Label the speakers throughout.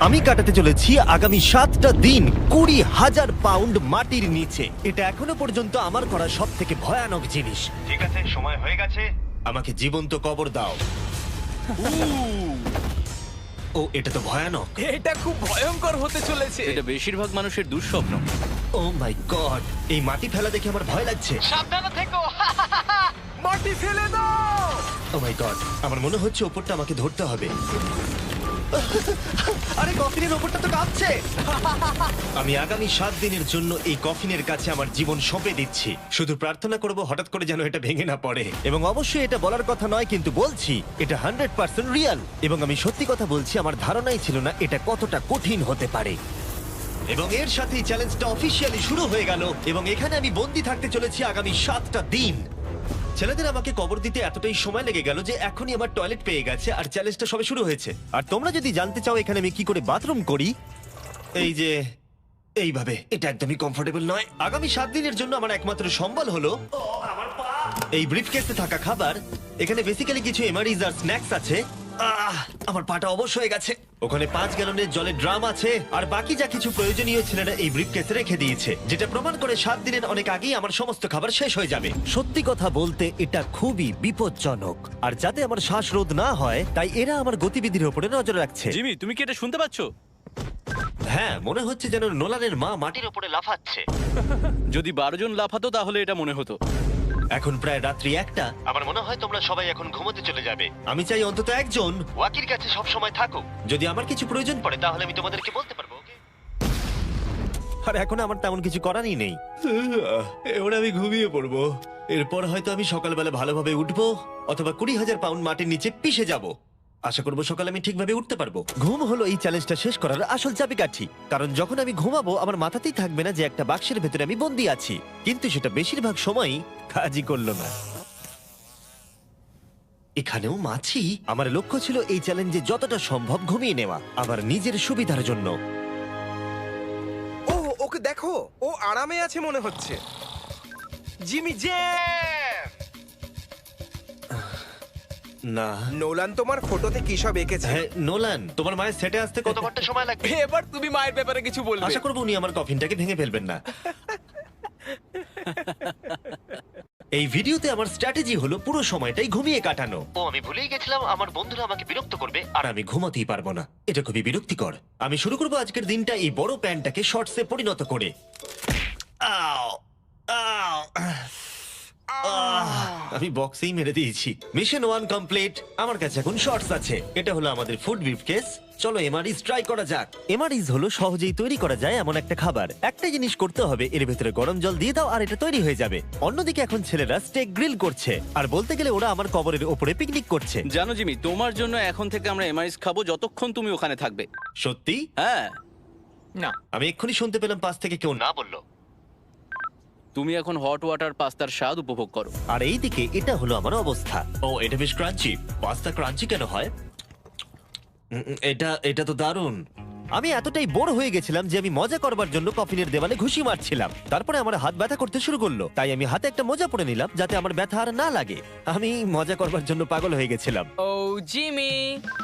Speaker 1: আমি কাটাতে চলেছি আগামী 7টা দিন 20,000 পাউন্ড মাটির নিচে। এটা এখনো পর্যন্ত আমার করা সব থেকে ভয়ানক জিনিস। ঠিক আছে, সময় হয়ে গেছে, আমাকে জীবন্ত কবর দাও। ও, এটা তো ভয়ানক।
Speaker 2: এটা খুব ভয়ঙ্কর হতে চলেছে।
Speaker 3: এটা বেশিরভাগ মানুষের দুঃস্বপ্ন।
Speaker 1: ও মাই গড, এই মাটি ফেলা দেখে আমার ভয় লাগছে।
Speaker 2: সাবধানে থেকো। মাটি ফেলে দাও।
Speaker 1: ও মাই গড, আমার মনে হচ্ছে ওপরটা আমাকে ধরতে হবে। আরে কফিনের ওপরটা তো কাঁপছে। আমি আগামী 7 দিনের জন্য এই কফিনের কাছে আমার জীবন সঁপে দিচ্ছি। শুধু প্রার্থনা করব হঠাৎ করে যেন এটা ভেঙে না পড়ে। এবং অবশ্যই এটা বলার কথা নয়, কিন্তু বলছি এটা 100% রিয়েল। এবং আমি সত্যি কথা বলছি, আমার ধারণাই ছিল না এটা কতটা কঠিন হতে পারে। এবং এর সাথেই চ্যালেঞ্জটা অফিসিয়ালি শুরু হয়ে গেল। এবং এখানে আমি বন্দি থাকতে চলেছি আগামী 7টা দিন। ছেলেদের আমাকে কবর দিতে এতটাই সময় লেগে গেল যে এখনই আমার টয়লেট পেয়ে গেছে, আর চ্যালেঞ্জটা সবে শুরু হয়েছে। আর তোমরা যদি জানতে চাও এখানে আমি কি করে বাথরুম করি, এই যে এইভাবে, এটা একদমই কমফোর্টেবল নয়। আগামী 7 দিনের জন্য আমার একমাত্র সম্বল হলো এই ব্রিফকেসে থাকা খাবার। এখানে বেসিক্যালি কিছু এমারিজ আর স্ন্যাক্স আছে। আমার পাটা অবশ হয়ে গেছে। ওখানে 5 গ্যালনের জলের ড্রাম আছে, আর বাকি যা কিছু প্রয়োজনীয় ছেলেরা এই ব্রিফকেসে রেখে দিয়েছে, যেটা প্রমাণ করে 7 দিনের অনেক আগেই আমার সমস্ত খাবার শেষ হয়ে যাবে। সত্যি কথা বলতে এটা খুবই বিপজ্জনক, আর যাতে আমার শ্বাসরোধ না হয় তাই এরা আমার গতিবিধির উপরে নজর রাখছে।
Speaker 3: জিমি, তুমি কি এটা শুনতে পাচ্ছ?
Speaker 1: হ্যাঁ, মনে হচ্ছে যেন নোলানের মা মাটির উপরে লাফাচ্ছে।
Speaker 3: যদি 12 জন লাফাতো তাহলে এটা মনে হতো।
Speaker 1: এখন প্রায় রাত্রি 1টা। আমার মনে হয় তোমরা সবাই এখন ঘুমোতে চলে যাবে। আমি চাই অন্তত একজন ওয়াকির কাছে সব সময় থাকুক। যদি আমার কিছু প্রয়োজন পড়ে তাহলে আমি তোমাদেরকে বলতে পারবো, ওকে? আর এখন আমার তেমন কিছু করারই নেই। এবার আমি ঘুমিয়ে পড়বো। এরপর হয়তো আমি সকালবেলা ভালোভাবে উঠবো, অথবা 20,000 পাউন্ড মাটির নিচে পিষে যাব। আশা করবো সকালে আমি ঠিকভাবে উঠতে পারবো। ঘুম হলো এই চ্যালেঞ্জটা শেষ করার আসল চাবিকাঠি। কারণ যখন আমি ঘুমাবো আমার মাথাতেই থাকবে না যে একটা বাক্সের ভেতরে আমি বন্দি আছি। কিন্তু সেটা বেশিরভাগ সময়ই কাজই করলো না। এখানেও মাছি। আমার লক্ষ্য ছিল এই চ্যালেঞ্জে যতটা সম্ভব ঘুমিয়ে নেওয়া, আমার নিজের সুবিধার জন্য।
Speaker 2: ও, ওকে দেখো, ও আরামে আছে মনে হচ্ছে। Jimmy J.
Speaker 1: না,
Speaker 2: নোলান তোমার ফটোতে কি সব এঁকেছে?
Speaker 1: হ্যাঁ নোলান, তোমার মায়ের সেটে আসতে কত ঘন্টা সময় লাগবে?
Speaker 2: এবার তুমি মায়ের ব্যাপারে কিছু বলবে।
Speaker 1: আশা করবো উনি আমার কফিনটাকে ভেঙে ফেলবেন না। এই ভিডিওতে আমার স্ট্র্যাটেজি হলো পুরো সময়টাই ঘুমিয়ে কাটানো। ও, আমি ভুলেই গেছিলাম আমার বন্ধুরা আমাকে বিরক্ত করবে আর আমি ঘুমাতেই পারবো না। এটা খুবই বিরক্তিকর। আমি শুরু করবো আজকের দিনটা এই বড় প্যান্টটাকে শর্টসে পরিণত করে। আও, আও, আমি বক্সেই মেরে দিয়েছি। Mission 1 complete. আমার কাছে এখন শর্টস আছে। এটা হলো আমাদের ফুড ব্রিফকেস। চলো এমআরইস ট্রাই করা যাক। এমআরইস হলো সহজেই তৈরি করা যায় এমন একটা খাবার। একটা জিনিস করতে হবে, এর ভেতরে গরম জল দিয়ে দাও আর এটা তৈরি হয়ে যাবে। অন্যদিকে এখন ছেলেরা স্টেক গ্রিল করছে, আর বলতে গেলে ওরা আমার কবরের ওপরে পিকনিক করছে।
Speaker 3: জানো জিমি, তোমার জন্য এখন থেকে আমরা এমআইস খাবো যতক্ষণ তুমি ওখানে থাকবে।
Speaker 1: সত্যি?
Speaker 3: হ্যাঁ।
Speaker 2: না,
Speaker 1: আমি এক্ষুনি শুনতে পেলাম পাশ থেকে কেউ না বললো।
Speaker 3: তুমি এখন হট ওয়াটার পাস্তার স্বাদ উপভোগ করো।
Speaker 1: আর এইদিকে এটা হলো আমার অবস্থা। ও, এটা বেশ ক্রাঞ্চি। পাস্তা ক্রাঞ্চি কেন হয়? এটা তো দারুণ। আমি এতটাই বোর হয়ে গেছিলাম যে আমি মজা করবার জন্য কফিনের দেওয়ালে ঘুষি মারছিলাম। তারপরে আমার হাত ব্যথা করতে শুরু করলো, তাই আমি হাতে একটা মোজা পরে নিলাম যাতে আমার ব্যথা আর না লাগে। আমি মজা করবার জন্য পাগল হয়ে গেছিলাম।
Speaker 4: ও জিমি,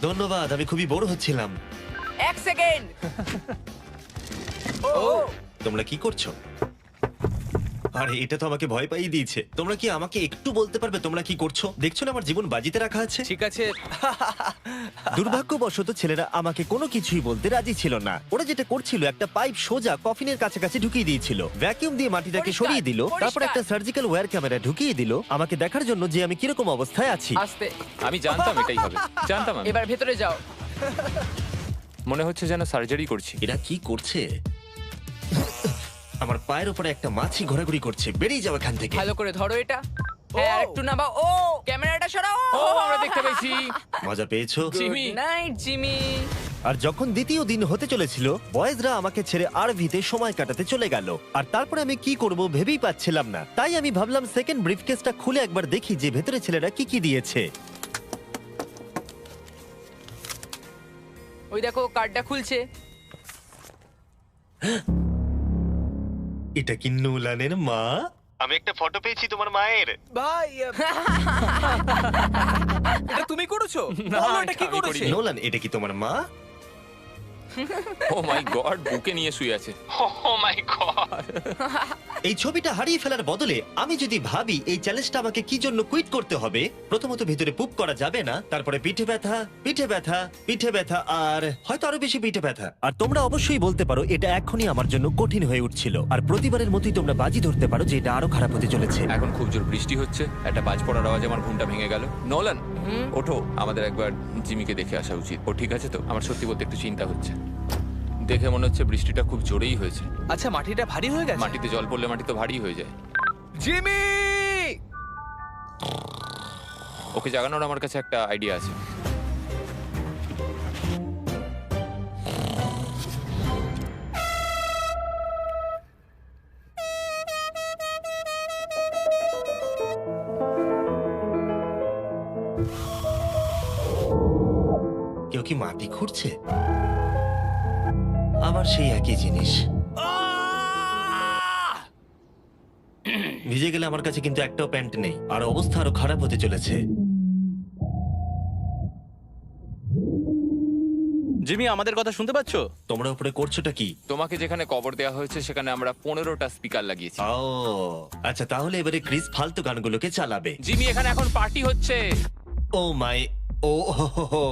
Speaker 1: ধন্যবাদ, আমি খুবই বোর হচ্ছিলাম।
Speaker 4: 1 সেকেন্ড।
Speaker 2: ও
Speaker 1: তোমরা কি করছো? আরে এটা তো আমাকে ভয় পাইয়ে দিয়েছে। তোমরা কি আমাকে একটু বলতে পারবে তোমরা কি করছো? দেখছো না আমার জীবন বাজিতে রাখা আছে।
Speaker 2: ঠিক আছে।
Speaker 1: দুর্ভাগ্যবশত ছেলেরা আমাকে কোনো কিছুই বলতে রাজি ছিল না। ওরা যেটা করছিল, একটা পাইপ সোজা কফিনের কাছাকাছি ঢুকিয়ে দিয়েছিল, ভ্যাকিউম দিয়ে মাটিটাকে
Speaker 4: পরিষ্কার,
Speaker 1: সরিয়ে দিল, তারপর
Speaker 4: পরিষ্কার।
Speaker 1: একটা সার্জিক্যাল ওয়্যার ক্যামেরা ঢুকিয়ে দিল আমাকে দেখার জন্য যে আমি কিরকম অবস্থায় আছি।
Speaker 4: আস্তে,
Speaker 5: আমি জানতাম এটাই হবে, জানতাম আমি।
Speaker 4: এবার ভেতরে যাও।
Speaker 5: মনে হচ্ছে যেন সার্জারি করছি।
Speaker 1: এরা কি করছে? আমার পায়ের উপরে একটা মাছি ঘোরাঘুরি করছে। বেরিয়ে যাও এখান থেকে।
Speaker 4: ভালো করে ধরো এটা। হ্যাঁ, আর একটু নামাও। ও, ক্যামেরাটা সরাও।
Speaker 5: ও, আমরা দেখতে পেয়েছি।
Speaker 1: মজা পেয়েছো?
Speaker 5: জিমি।
Speaker 4: Good night Jimmy.
Speaker 1: আর যখন দ্বিতীয় দিন হতে চলেছিল, বয়েজরা আমাকে ছেড়ে আরভিতে সময় কাটাতে চলে গেল। আর তারপরে আমি কি করব ভেবেই পাচ্ছিলাম না। তাই আমি ভাবলাম সেকেন্ড ব্রিফকেসটা খুলে একবার দেখি যে ভেতরে ছেলেরা কি কি দিয়েছে।
Speaker 4: ওই দেখো, কার্ডটা খুলছে।
Speaker 1: এটা কি নোলানের মা? আমি একটা ফটো পেয়েছি তোমার মায়ের।
Speaker 2: ভাই, এটা তুমি করেছো?
Speaker 5: না,
Speaker 2: বলো, এটা কি
Speaker 5: এটা আমি
Speaker 2: করেছে?
Speaker 5: করিনি।
Speaker 1: নোলান, এটা কি তোমার মা?
Speaker 5: ও মাই গড, বুকে নিয়ে শুয়ে আছে। ও মাই গড।
Speaker 1: এই ছবিটা হারিয়ে ফেলার বদলে আমি যদি ভাবি এই চ্যালেঞ্জটা আমাকে কি জন্য কুইট করতে হবে, প্রথমত ভিতরে পুপ করা যাবে না, তারপরে পিঠে ব্যথা, পিঠে ব্যথা, পিঠে ব্যথা, আর হয়তো আরো বেশি পিঠে ব্যথা। আর তোমরা অবশ্যই বলতে পারো এটা এখনই আমার জন্য কঠিন হয়ে উঠছিল, আর প্রতিবারের মতোই তোমরা বাজি ধরতে পারো যে এটা আরো খারাপ হতে চলেছে।
Speaker 5: এখন খুব জোর বৃষ্টি হচ্ছে, একটা বাজ পড়ার আওয়াজে আমার ঘুমটা ভেঙে গেল। নোলান, ওঠো, আমাদের একবার জিমিকে দেখে আসা উচিত। ও ঠিক আছে তো? আমার সত্যি বলতে একটু চিন্তা হচ্ছে। দেখে মনে হচ্ছে বৃষ্টিটা খুব জোরেই হয়েছে।
Speaker 6: আচ্ছা, মাটিটা ভারী হয়ে গেছে।
Speaker 5: মাটিতে জল পড়লে মাটি তো ভারী হয়ে যায়।
Speaker 6: জিমি!
Speaker 5: ওকে জাগানোর আমার কাছে একটা আইডিয়া আছে।
Speaker 1: কেউ কি মাটি খুঁড়ছে? আবার সেই একই জিনিস। ভিজে গেলে আমার কাছে কিন্তু একটাও প্যান্ট নেই, আর অবস্থা আরো খারাপ হতে চলেছে।
Speaker 3: জিমি, আমাদের কথা শুনতে পাচ্ছো?
Speaker 1: তোমরা উপরে করছোটা কি?
Speaker 5: তোমাকে যেখানে কবর দেওয়া হয়েছে সেখানে আমরা 15টা স্পিকার লাগিয়েছি।
Speaker 1: ও আচ্ছা, তাহলে এবারে ক্রিস ফালতু গানগুলোকে চালাবে।
Speaker 5: জিমি, এখানে এখন পার্টি হচ্ছে।
Speaker 1: ও মাই, ও হো হো হো।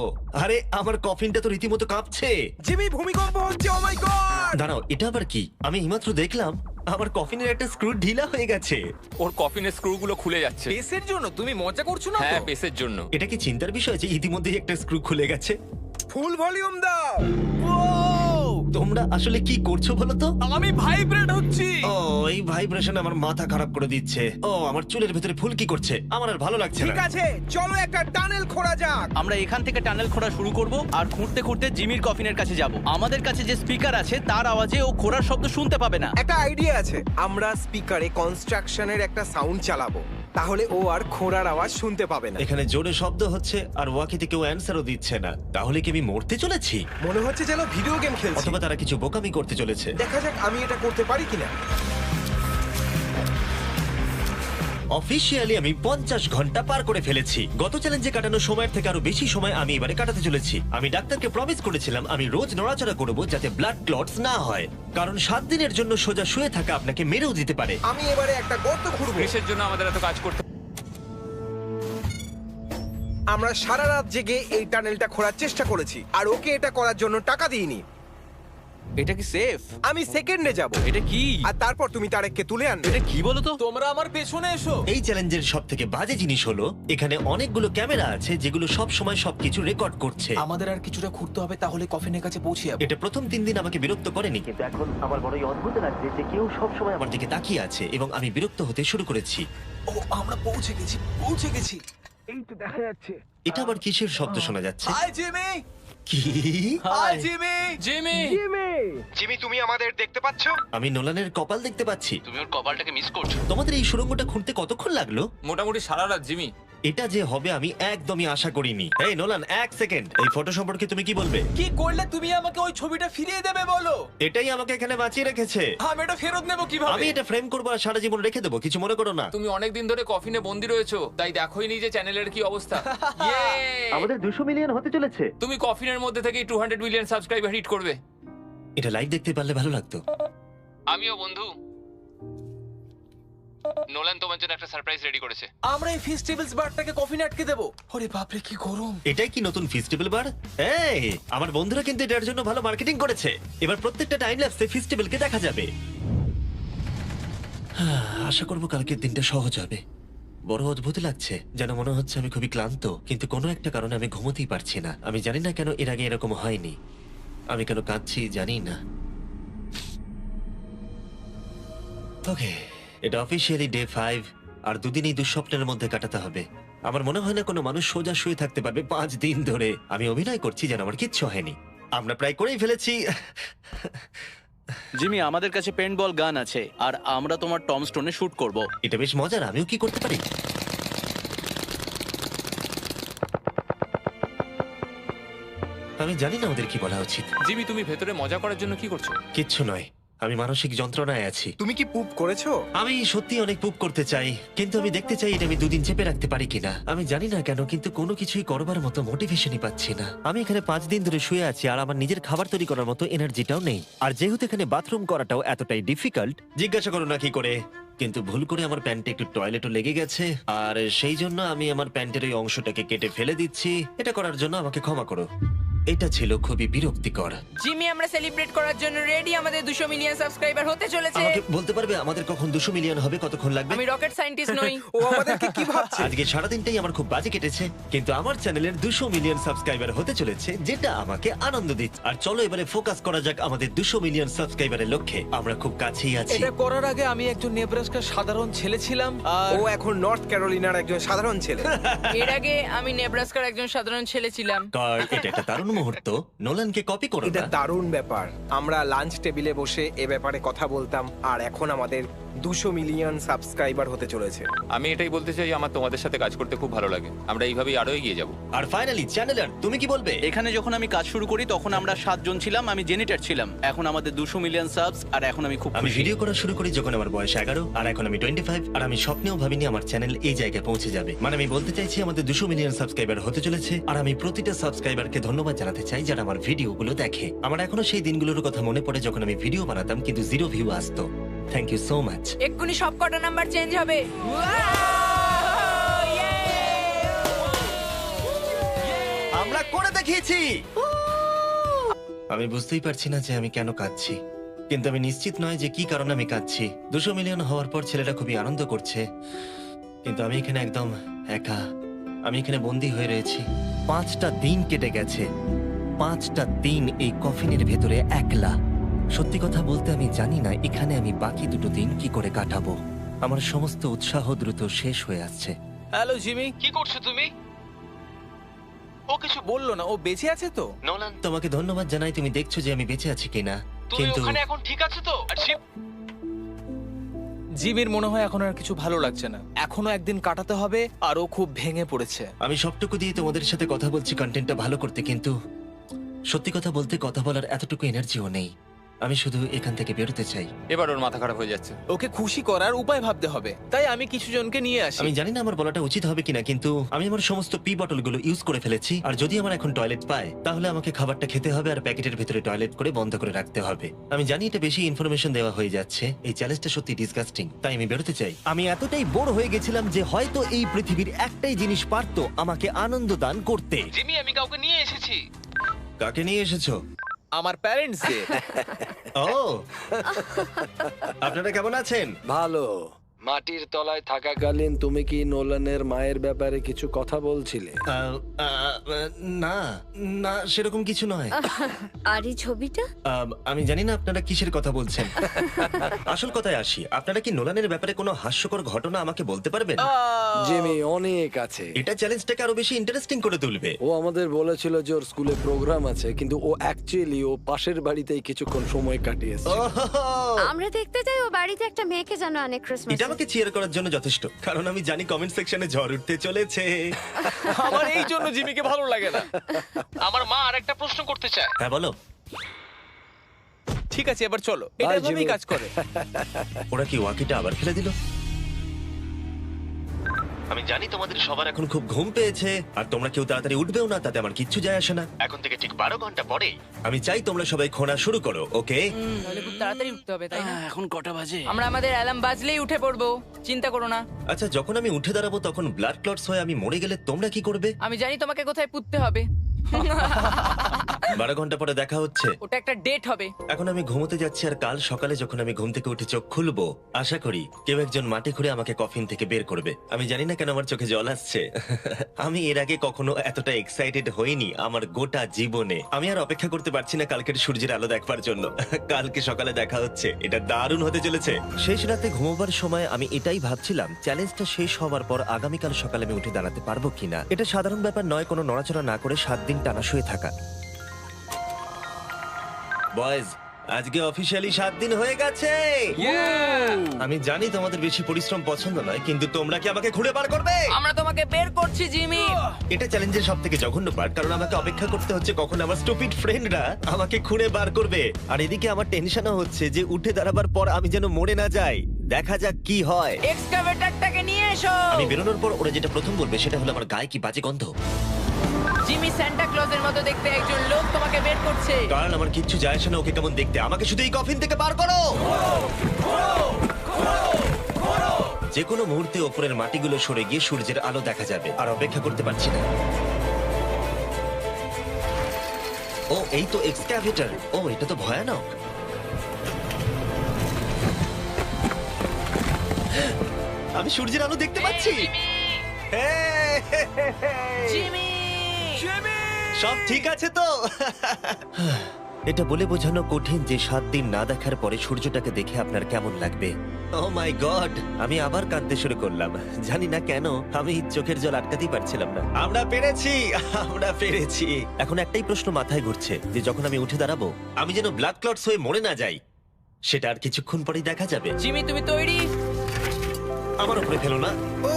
Speaker 1: আরে আমার কফিনটা তো রীতিমতো কাঁপছে।
Speaker 2: জিমি, ভূমিকম্প হচ্ছে, ও মাই গড!
Speaker 1: দাঁড়াও, এটা আবার কি? আমি এইমাত্র দেখলাম আমার কফিনের একটা স্ক্রু ঢিলা হয়ে গেছে।
Speaker 5: ওর কফিনের স্ক্রুগুলো খুলে যাচ্ছে।
Speaker 6: পেসের জন্য তুমি মজা করছো না তো?
Speaker 5: হ্যাঁ, পেসের জন্য।
Speaker 1: এটা কি চিন্তার বিষয় যে ইতিমধ্যেই একটা স্ক্রু খুলে গেছে?
Speaker 2: ফুল ভলিউম দাও।
Speaker 1: তোমরা আসলে কি করছো বলো তো?
Speaker 6: আমি ভাইব্রেট হচ্ছি।
Speaker 1: ও, এই ভাইব্রেশন আমার মাথা খারাপ করে দিচ্ছে। ও, আমার চুলের ভেতরে ফুল কি করছে? আমার আর ভালো লাগছে
Speaker 2: ঠিক
Speaker 1: না।
Speaker 2: আছে, চলো একটা টানেল খোঁড়া যাক।
Speaker 3: আমরা এখান থেকে টানেল খোঁড়া শুরু করব, আর খুঁড়তে খুঁড়তে জিমির কফিনের কাছে যাব। আমাদের কাছে যে স্পিকার আছে তার আওয়াজে ও খোঁড়ার শব্দ শুনতে পাবে না।
Speaker 2: একটা আইডিয়া আছে, আমরা স্পিকারে কনস্ট্রাকশনের একটা সাউন্ড চালাবো, তাহলে ও আর খোঁড়ার আওয়াজ শুনতে পাবে না।
Speaker 1: এখানে জোরে শব্দ হচ্ছে আর ওয়াকিতে কেউ অ্যান্সারও দিচ্ছে না। তাহলে কি আমি মরতে চলেছি?
Speaker 2: মনে হচ্ছে যেন ভিডিও গেম খেলছি।
Speaker 1: অথবা তারা কিছু বোকামি করতে চলেছে।
Speaker 2: দেখা যাক আমি এটা করতে পারি কিনা।
Speaker 1: অফিসিয়ালি আমি 50 ঘন্টা পার করে ফেলেছি। গত চ্যালেঞ্জে কাটানো সময়ের থেকে আরো বেশি সময় আমি এবারে কাটাতে চলেছি। আমি ডাক্তারকে প্রমিস করেছিলাম আমি রোজ নড়াচড়া করব যাতে ব্লাড ক্লটস না হয়, কারণ 7 দিনের জন্য সোজা শুয়ে থাকা আপনাকে মেরেও দিতে পারে।
Speaker 2: আমি এবারে একটা গর্ত খুঁড়বো।
Speaker 5: ক্রিসের জন্য আমাদের এত কাজ করতে।
Speaker 2: আমরা সারা রাত জেগে এই টানেলটা খোঁড়ার চেষ্টা করেছি, আর ওকে এটা করার জন্য টাকা দিইনি।
Speaker 3: এটা কি সেফ?
Speaker 2: আমি সেকেন্ডে যাব,
Speaker 3: এটা কি?
Speaker 2: আর তারপর তুমি তারেককে তুলে আনবে।
Speaker 3: এটা কি বলো তো?
Speaker 6: তোমরা আমার পেছনে এসো।
Speaker 1: এই চ্যালেঞ্জের সব থেকে বাজে জিনিস হলো এখানে অনেকগুলো ক্যামেরা আছে যেগুলো সব সময় সবকিছু রেকর্ড করছে।
Speaker 6: আমাদের আর কিছুটা ঘুরতে হবে, তাহলে কফিনের কাছে পৌঁছে যাবো।
Speaker 1: এটা প্রথম 3 দিন আমাকে বিরক্ত করেনি, কিন্তু এখন আমার বড়ই অদ্ভুত লাগছে যে কেউ সব সময় আমার দিকে তাকিয়ে আছে এবং আমি বিরক্ত হতে শুরু করেছি।
Speaker 6: ও, আমরা পৌঁছে গেছি, পৌঁছে গেছি। এই তো দেখা যাচ্ছে।
Speaker 1: এটা আবার কিসের শব্দ শোনা যাচ্ছে?
Speaker 6: Hi Jimmy!
Speaker 1: কি?
Speaker 6: Hi Jimmy!
Speaker 5: জিমি,
Speaker 2: জিমি, তুমি আমাদের দেখতে পাচ্ছ?
Speaker 1: আমি নোলানের কপাল দেখতে পাচ্ছি।
Speaker 3: তুমি ওর কপালটাকে মিস করছো।
Speaker 1: তোমাদের এই সুড়ঙ্গটা খুঁড়তে কতক্ষণ লাগলো?
Speaker 5: মোটামুটি সারা রাত। জিমি,
Speaker 1: এটা যে হবে আমি একদমই আশা করিনি। এই নোলান, 1 সেকেন্ড, এই ফটো সম্পর্কে তুমি কি বলবে?
Speaker 6: কি করলে তুমি আমাকে ওই ছবিটা ফিরিয়ে দেবে বলো?
Speaker 1: এটাই আমাকে এখানে বাঁচিয়ে রেখেছে।
Speaker 6: আমি এটা ফেরত নেব
Speaker 1: আমি
Speaker 6: কিভাবে?
Speaker 1: এটা ফ্রেম করবো আর সারা জীবন রেখে দেবো, কিছু মনে করো না।
Speaker 5: তুমি অনেকদিন ধরে কফিনে বন্দি রয়েছো, তাই দেখোই নি যে চ্যানেলের কি অবস্থা। Yay!
Speaker 1: 200 মিলিয়ন হতে চলেছে।
Speaker 5: তুমি কফিনের মধ্যে থেকে 200 মিলিয়ন সাবস্ক্রাইবার হিট করবে।
Speaker 1: এটা লাইভ দেখতে পারলে ভালো লাগতো।
Speaker 5: আমিও বন্ধু। নোলান তোমার জন্য একটা সারপ্রাইজ রেডি করেছে।
Speaker 6: আমরা এই ফেস্টিভ্যালস বারটাকে কফিনে আটকে দেবো। ওরে বাপরে, কি গরম!
Speaker 1: এটাই কি নতুন ফেস্টিভ্যাল বার? এই, আমার বন্ধুরা কিন্তু এটার জন্য ভালো মার্কেটিং করেছে। এবার প্রত্যেকটা টাইম ল্যাপসে ফেস্টিভ্যালকে দেখা যাবে। আশা করবো কালকের দিনটা সহজ হবে। বড় অদ্ভুত লাগছে, যেন মনে হচ্ছে আমি খুবই ক্লান্ত, কিন্তু কোনো একটা কারণে আমি ঘুমোতেই পারছি না। আমি জানি না কেন এর আগে এরকম হয়নি। আমি কেন কাঁদছি জানি না। ওকে, এটা অফিসিয়ালি ডে 5, আর 2 দিন এই দুঃস্বপ্নের মধ্যে কাটাতে হবে। আমার মনে হয় না কোনো মানুষ সোজা শুয়ে থাকতে পারবে 5 দিন ধরে। আমি অভিনয় করছি যেন আমার কিচ্ছু হয়নি। আমরা প্রায় করেই ফেলেছি।
Speaker 3: জিমি, আমাদের কাছে পেন্টবল গান আছে, আর আমরা তোমার টম স্টোনে শুট করব।
Speaker 1: এটা বেশ মজার, আমিও কি করতে পারি? আমি জানি না ওদের কি বলা উচিত।
Speaker 5: জিমি, তুমি ভেতরে মজা করার জন্য কি করছো?
Speaker 1: কিচ্ছু নয়, আমি মানসিক যন্ত্রণায় আছি।
Speaker 2: তুমি কি পুপ করেছো?
Speaker 1: আমি সত্যি অনেক পুপ করতে চাই, কিন্তু আমি দেখতে চাই এটা আমি 2 দিন চেপে রাখতে পারি কিনা। আমি জানি না কেন, কিন্তু কোনো কিছুই করবার মতো মোটিভেশনই পাচ্ছি না। আমি এখানে 5 দিন ধরে শুয়ে আছি আর আমার নিজের খাবার তৈরি করার মতো এনার্জিটাও নেই। আর যেহেতু এখানে বাথরুম করাটাও এতটাই ডিফিকাল্ট, জিজ্ঞাসা করো না কি করে, কিন্তু ভুল করে আমার প্যান্টে একটু টয়লেটও লেগে গেছে, আর সেই জন্য আমি আমার প্যান্টের ওই অংশটাকে কেটে ফেলে দিচ্ছি। এটা করার জন্য আমাকে ক্ষমা করো। এটা ছিল খুবই বিরক্তিকর।
Speaker 4: জিমি, আমরা সেলিব্রেট করার জন্য রেডি। আমাদের 200 মিলিয়ন সাবস্ক্রাইবার হতে চলেছে।
Speaker 1: আমাকে বলতে পারবে আমাদের কখন 200 মিলিয়ন হবে, কতক্ষণ লাগবে?
Speaker 4: আমি রকেট সায়েন্টিস্ট নই।
Speaker 2: ও আমাদেরকে কি ভাবছে?
Speaker 1: আজকে সারাদিনটাই আমার খুব বাজে কেটেছে, কিন্তু আমার চ্যানেলের 200 মিলিয়ন সাবস্ক্রাইবার হতে চলেছে, যেটা আমাকে আনন্দ দিচ্ছে। আর চলো এবারে ফোকাস করা যাক আমাদের 200 মিলিয়ন সাবস্ক্রাইবারের লক্ষ্যে। আমরা খুব কাছেই আছি।
Speaker 6: এটা করার আগে আমি একজন নেব্রাস্কার সাধারণ ছেলে ছিলাম, আর
Speaker 2: ও এখন নর্থ ক্যারোলিনার একজন সাধারণ ছেলে।
Speaker 4: এর আগে আমি নেব্রাস্কার একজন সাধারণ ছেলে ছিলাম।
Speaker 1: কার্ল, এটা একটা দারুণ মুহূর্ত। নোলানকে কপি করো
Speaker 2: এটা
Speaker 1: না।
Speaker 2: দারুণ ব্যাপার। আমরা লাঞ্চ টেবিলে বসে এ ব্যাপারে কথা বলতাম, আর এখন আমাদের 200 মিলিয়ন সাবস্ক্রাইবার হতে চলেছে।
Speaker 5: আমি এটাই বলতে চাই, আমার তোমাদের সাথে কাজ করতে খুব ভালো লাগে। আমরা এইভাবেই আরো এগিয়ে যাব।
Speaker 1: আর ফাইনালি চ্যানেলার, তুমি কি বলবে?
Speaker 3: এখানে যখন আমি কাজ শুরু করি তখন আমরা 7 জন ছিলাম, আমি জেনিটার ছিলাম। এখন আমাদের 200 মিলিয়ন সাবস, আর এখন আমি খুব
Speaker 1: আমি
Speaker 3: খুশি।
Speaker 1: ভিডিও করা শুরু করি যখন আমার বয়স 11, আর এখন আমি 25, আর আমি স্বপ্নেও ভাবিনি আমার চ্যানেল এই জায়গায় পৌঁছে যাবে। মানে আমি বলতে চাইছি আমাদের 200 মিলিয়ন সাবস্ক্রাইবার হতে চলেছে, আর আমি প্রতিটা সাবস্ক্রাইবারকে ধন্যবাদ জানাতে চাই যারা আমার ভিডিওগুলো দেখে। আমার এখনো সেই দিনগুলোর কথা মনে পড়ে যখন আমি ভিডিও বানাতাম কিন্তু 0 ভিউ আসতো। Thank you so much.
Speaker 4: এক্ষুনি সব কটা নাম্বার চেঞ্জ হবে।
Speaker 1: আমরা করে দেখিয়েছি। আমি বুঝতেই পারছি না যে আমি কেন কাঁদছি, কিন্তু আমি নিশ্চিত নয় যে কি কারণে আমি কাঁদছি। 200 মিলিয়ন হওয়ার পর ছেলেটা খুবই আনন্দ করছে, কিন্তু আমি এখানে একদম একা। আমি এখানে বন্দি হয়ে রয়েছি। 5টা দিন কেটে গেছে, 5টা দিন এই কফিনের ভেতরে একলা। সত্যি কথা বলতে আমি জানি না এখানে আমি বাকি 2 দিন কি করে কাটাবো। আমার সমস্ত উৎসাহ দ্রুত শেষ হয়ে আসছে।
Speaker 6: হ্যালো জিমি, কি করছো তুমি? ও কিছু বললো না, ও বেঁচে আছে তো?
Speaker 1: নোলান, তোমাকে ধন্যবাদ জানাই, তুমি দেখছো যে আমি বেঁচে আছি কিনা।
Speaker 6: তুমি
Speaker 1: কিন্তু
Speaker 6: ওখানে এখন ঠিক আছে তো? আর জিমির মনে হয় এখন আর কিছু ভালো লাগছে না। এখনো একদিন কাটাতে হবে, আর ও খুব ভেঙে পড়েছে।
Speaker 1: আমি সবটুকু দিয়ে তোমাদের সাথে কথা বলছি কন্টেন্টটা ভালো করতে, কিন্তু সত্যি কথা বলতে কথা বলার এতটুকু এনার্জিও নেই। আমি শুধু এখান থেকে বেরোতে চাই।
Speaker 5: এবার ওর মাথা খারাপ হয়ে যাচ্ছে।
Speaker 6: ওকে খুশি করার উপায় ভাবতে হবে, তাই আমি কিছু জনকে নিয়ে আসি।
Speaker 1: আমি জানি না আমার বলাটা উচিত হবে কিনা, কিন্তু আমি আমার সমস্ত পি বটলগুলো ইউজ করে ফেলেছি, আর যদি আমার এখন টয়লেট পায় তাহলে আমাকে খাবারটা খেতে হবে আর প্যাকেটের ভিতরে টয়লেট করে বন্ধ করে রাখতে হবে। আমি জানি এটা বেশি ইনফরমেশন দেওয়া হয়ে যাচ্ছে, এই চ্যালেঞ্জটা সত্যি ডিসগাস্টিং, তাই আমি বেরোতে চাই। আমি এতটাই বোর হয়ে গেছিলাম যে হয়তো এই পৃথিবীর একটাই জিনিস পারতো আমাকে আনন্দ দান করতে।
Speaker 6: জিমি, আমি কাউকে নিয়ে এসেছি।
Speaker 1: কাকে নিয়ে এসেছো?
Speaker 6: আমার প্যারেন্টস দের।
Speaker 1: ও, আপনারা কেমন আছেন?
Speaker 7: ভালো। মাটির তলায় থাকাকালীন তুমি কি নোলানের মায়ের ব্যাপারে কিছু কথা বলছিলে?
Speaker 1: না না, সেরকম কিছু নয়।
Speaker 8: আর এই ছবিটা?
Speaker 1: আমি জানি না আপনারা কিসের কথা বলছেন। আসল কথায় আসি, আপনারা কি নোলানের ব্যাপারে কোনো হাস্যকর ঘটনা আমাকে বলতে পারবেন?
Speaker 7: জিমি, অনেক আছে।
Speaker 1: এটা চ্যালেঞ্জটাকে আরো বেশি ইন্টারেস্টিং করে তুলবে।
Speaker 7: ও আমাদের বলেছিল যে ওর স্কুলে প্রোগ্রাম আছে, কিন্তু ও অ্যাকচুয়ালি ও পাশের বাড়িতেই কিছুক্ষণ সময় কাটিয়েছে।
Speaker 1: ওহো!
Speaker 8: আমরা দেখতে চাই ও বাড়িতে একটা মেয়েকে জানো অনেক ক্রিসমাস।
Speaker 1: এটা আমাকে চিয়ার করার জন্য যথেষ্ট, কারণ আমি জানি কমেন্ট সেকশনে ঝড় উঠতে চলেছে।
Speaker 6: আমার এই জন্য জিমিকে ভালো লাগে না। আমার মা আরেকটা প্রশ্ন করতে চায়।
Speaker 1: হ্যাঁ বলো।
Speaker 6: ঠিক আছে, এবার চলো, এটা
Speaker 7: Bye,
Speaker 6: এভাবেই
Speaker 7: জিমি।
Speaker 6: কাজ করে।
Speaker 1: ওরা কি ওয়াকিটা আবার ফেলে দিল? আমি জানি তোমাদের সবার এখন খুব ঘুম পেয়েছে, আর তোমরা কেউ তাড়াতাড়ি উঠবেও না, তাতে আমার কিচ্ছু যায় আসে না। এখন থেকে ঠিক 12 ঘন্টা পরে আমি চাই তোমরা সবাই খোঁড়া শুরু করো, ওকে?
Speaker 4: তাহলে খুব তাড়াতাড়ি উঠতে হবে, তাই না?
Speaker 3: এখন কটা বাজে?
Speaker 4: আমরা আমাদের অ্যালার্ম বাজলেই উঠে পড়বো, চিন্তা করো না।
Speaker 1: আচ্ছা, যখন আমি উঠে দাঁড়াবো তখন ব্লাড ক্লটস হয়ে আমি মরে গেলে তোমরা কি করবে?
Speaker 4: আমি জানি তোমাকে কোথায় পুঁততে হবে।
Speaker 1: 12 ঘন্টা পরে দেখা হচ্ছে।
Speaker 4: ওটা একটা ডেট হবে।
Speaker 1: এখন আমি ঘুমোতে যাচ্ছি, আর কাল সকালে যখন আমি ঘুম থেকে উঠে চোখ খুলবো, আশা করি কেউ একজন মাটি খুঁড়ে আমাকে কফিন থেকে বের করবে। আমি জানি না কেন আমার চোখে জল আসছে। আমি এর আগে কখনো এতটা এক্সাইটেড হইনি আমার গোটা জীবনে। আমি আর অপেক্ষা করতে পারছি না কালকের সূর্যের আলো দেখবার জন্য। কালকে সকালে দেখা হচ্ছে, এটা দারুণ হতে চলেছে। শেষ রাতে ঘুমোবার সময় আমি এটাই ভাবছিলাম, চ্যালেঞ্জটা শেষ হওয়ার পর আগামীকাল সকালে আমি উঠে দাঁড়াতে পারবো কিনা। এটা সাধারণ ব্যাপার নয় কোনো নড়াচড়া না করে 7 দিন টানা শুয়ে থাকা। বয়েজ, আজকে অফিসিয়ালি 7 দিন হয়ে গেছে। আমি জানি তোমাদের বেশি পরিশ্রম পছন্দ নয়, কিন্তু তোমরা কি আমাকে ঘুরে বার করবে?
Speaker 4: আমরা তোমাকে বের করছি জিমি।
Speaker 1: এটা চ্যালেঞ্জের সব থেকে জঘন্য পার্ট, কারণ আমাকে অপেক্ষা করতে হচ্ছে কখন আমার স্টুপিড ফ্রেন্ডরা আমাকে খুঁড়ে বার করবে। আর এদিকে আমার টেনশনও হচ্ছে যে উঠে দাঁড়াবার পর আমি যেন মরে না যাই। দেখা যাক কি হয়।
Speaker 4: এক্সকাভেটরটাকে নিয়ে এসো।
Speaker 1: আমি বেরোনোর পর ওরা যেটা প্রথম বলবে সেটা হলো আমার গায়ে কি বাজে গন্ধ।
Speaker 4: জিমি সান্টা ক্লজের মতো দেখতে একজন লোক তোমাকে বের করছে।
Speaker 1: কারণ আমার কিচ্ছু যায় আসে না ওকে কেমন দেখতে, আমাকে শুধু এই কফিন থেকে বার করো। যে কোনো মুহূর্তে ওপরের মাটিগুলো সরে গিয়ে সূর্যের আলো দেখা যাবে, আর অপেক্ষা করতে পারছি না। ও এই তো এক্সক্যাভেটর। ও এটা তো ভয়ানক। আমি সূর্যের আলো দেখতে পাচ্ছি। হ্যাঁ।
Speaker 4: জিমি
Speaker 1: সব ঠিক আছে তো? এটা বলে বোঝানো কঠিন যে 7 দিন না দেখার পরে সূর্যটাকে দেখে আপনার কেমন লাগবে। ও মাই গড, আমি আবার কাঁদতে শুরু করলাম। জানি না কেন, আমি চোখের জল আটকাতেই পারছিলাম না। আমরা পেরেছি, আমরা পেরেছি। এখন একটাই প্রশ্ন মাথায় ঘুরছে যে যখন আমি উঠে দাঁড়াবো আমি যেন ব্লাড ক্লটস হয়ে মরে না যাই। সেটা আর কিছুক্ষণ পরেই দেখা যাবে।
Speaker 4: জিমি তুমি তৈরি?
Speaker 1: আমার উপরে ফেলো না।
Speaker 2: ও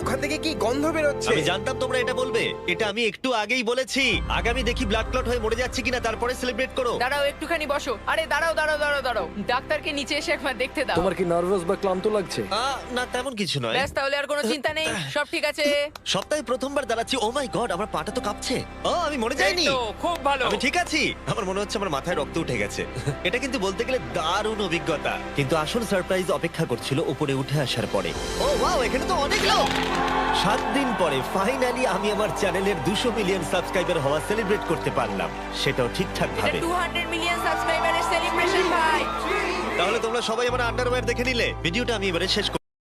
Speaker 2: ওখান থেকে কি গন্ধ বেরোচ্ছে?
Speaker 1: আমি জানতাম তোমরা এটা বলবে। এটা আমি একটু আগেই বলেছি। আগামী দেখি ব্লাড ক্লট হয়ে মরে যাচ্ছে কিনা, তারপরে সেলিব্রেট করো।
Speaker 4: দাঁড়াও একটুখানি বসো। আরে দাঁড়াও দাঁড়াও দাঁড়াও দাঁড়াও, ডাক্তারকে নিচে এসে একবার দেখতে দাও।
Speaker 7: তোমার কি নার্ভাস বা ক্লান্ত লাগছে?
Speaker 1: না তেমন কিছু নয়।
Speaker 4: ব্যাস তাহলে আর কোনো চিন্তা নেই, সব ঠিক আছে।
Speaker 1: সপ্তাহে প্রথমবার দাঁড়াচ্ছি। ও মাই গড, আমার পাটা তো কাঁপছে। ও আমি মরে যাইনি।
Speaker 6: এই তো, খুব ভালো।
Speaker 1: আমি ঠিক আছি। আমার মনে হচ্ছে আমার মাথায় রক্ত উঠে গেছে। এটা কিন্তু বলতে গেলে দারুণ অভিজ্ঞতা। কিন্তু আসল সারপ্রাইজ অপেক্ষা করছিল উপরে উঠে আসার পরে। ও ওয়াও, এখানে তো অনেক লোক। 7 দিন পরে ফাইনালি আমি আমার চ্যানেলের 200 মিলিয়ন সাবস্ক্রাইবার হওয়া সেলিব্রেট করতে পারলাম, সেটাও ঠিকঠাক
Speaker 4: এটা
Speaker 1: ভাবে।
Speaker 4: 200 মিলিয়ন সাবস্ক্রাইবারের সেলিব্রেশন ভাই।
Speaker 1: তাহলে তোমরা সবাই আমার আন্ডারওয়্যার দেখে নিলে। ভিডিওটা আমি এবারে শেষ